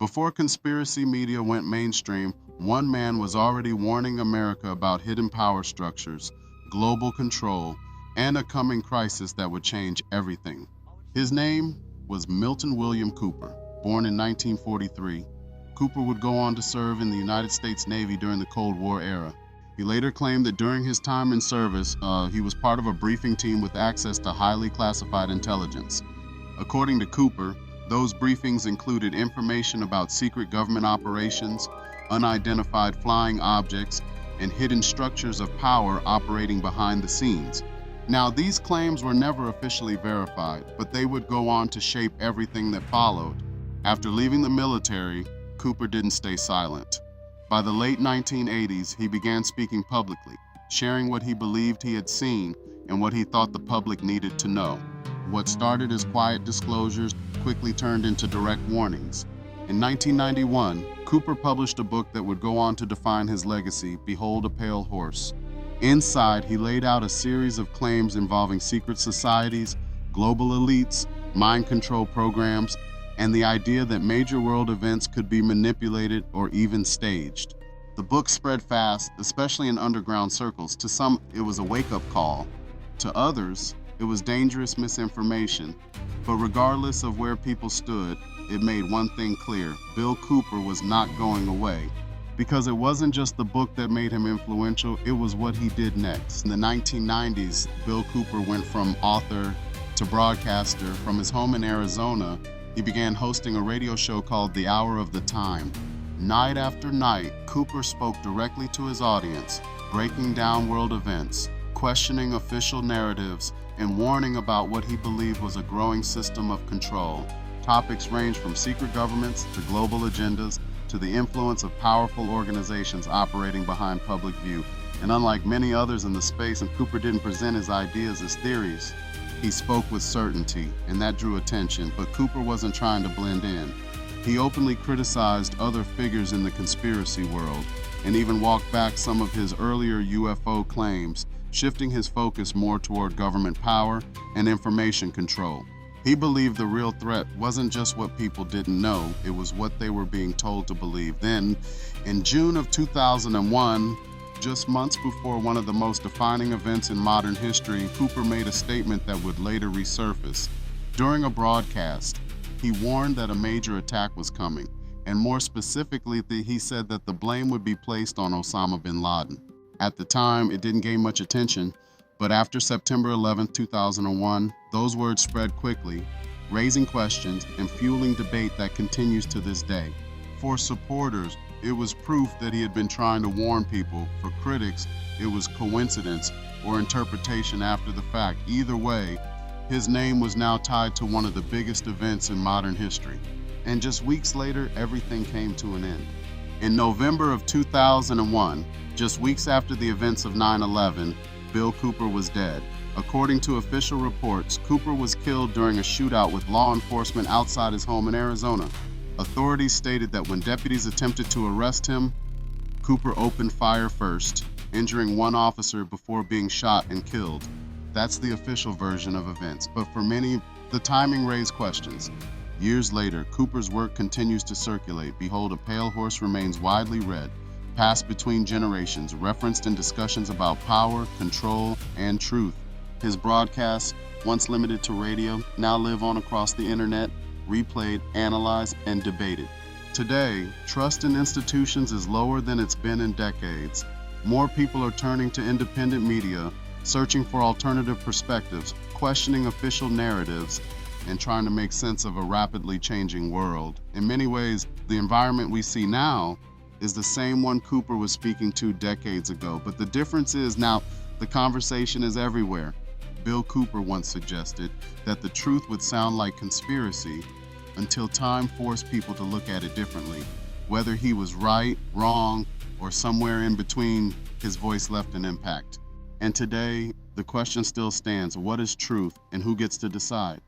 Before conspiracy media went mainstream, one man was already warning America about hidden power structures, global control, and a coming crisis that would change everything. His name was Milton William Cooper. Born in 1943, Cooper would go on to serve in the United States Navy during the Cold War era. He later claimed that during his time in service, he was part of a briefing team with access to highly classified intelligence. According to Cooper, those briefings included information about secret government operations, unidentified flying objects, and hidden structures of power operating behind the scenes. Now, these claims were never officially verified, but they would go on to shape everything that followed. After leaving the military, Cooper didn't stay silent. By the late 1980s, he began speaking publicly, sharing what he believed he had seen and what he thought the public needed to know. What started as quiet disclosures quickly turned into direct warnings. In 1991, Cooper published a book that would go on to define his legacy, Behold a Pale Horse. Inside, he laid out a series of claims involving secret societies, global elites, mind control programs, and the idea that major world events could be manipulated or even staged. The book spread fast, especially in underground circles. To some, it was a wake-up call. To others, it was dangerous misinformation. But regardless of where people stood, it made one thing clear: Bill Cooper was not going away. Because it wasn't just the book that made him influential, it was what he did next. In the 1990s, Bill Cooper went from author to broadcaster. From his home in Arizona, he began hosting a radio show called The Hour of the Time. Night after night, Cooper spoke directly to his audience, breaking down world events, questioning official narratives, and warning about what he believed was a growing system of control. Topics ranged from secret governments to global agendas to the influence of powerful organizations operating behind public view. And unlike many others in the space, and Cooper didn't present his ideas as theories, he spoke with certainty, and that drew attention. But Cooper wasn't trying to blend in. He openly criticized other figures in the conspiracy world and even walked back some of his earlier UFO claims, shifting his focus more toward government power and information control. He believed the real threat wasn't just what people didn't know, it was what they were being told to believe. Then, in June of 2001, just months before one of the most defining events in modern history, Cooper made a statement that would later resurface. During a broadcast, he warned that a major attack was coming, and more specifically, he said that the blame would be placed on Osama bin Laden. At the time, it didn't gain much attention, but after September 11, 2001, those words spread quickly, raising questions and fueling debate that continues to this day. For supporters, it was proof that he had been trying to warn people. For critics, it was coincidence or interpretation after the fact. Either way, his name was now tied to one of the biggest events in modern history. And just weeks later, everything came to an end. In November of 2001, just weeks after the events of 9/11, Bill Cooper was dead. According to official reports, Cooper was killed during a shootout with law enforcement outside his home in Arizona. Authorities stated that when deputies attempted to arrest him, Cooper opened fire first, injuring one officer before being shot and killed. That's the official version of events, but for many, the timing raised questions. Years later, Cooper's work continues to circulate. Behold a Pale Horse remains widely read, passed between generations, referenced in discussions about power, control, and truth. His broadcasts, once limited to radio, now live on across the internet, replayed, analyzed, and debated. Today, trust in institutions is lower than it's been in decades. More people are turning to independent media, searching for alternative perspectives, questioning official narratives, and trying to make sense of a rapidly changing world. In many ways, the environment we see now is the same one Cooper was speaking to decades ago, but the difference is now the conversation is everywhere. Bill Cooper once suggested that the truth would sound like conspiracy until time forced people to look at it differently. Whether he was right, wrong, or somewhere in between, his voice left an impact. And today, the question still stands: what is truth and who gets to decide?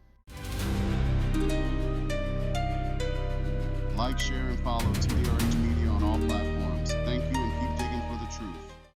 Like, share, and follow TDRH Media on all platforms.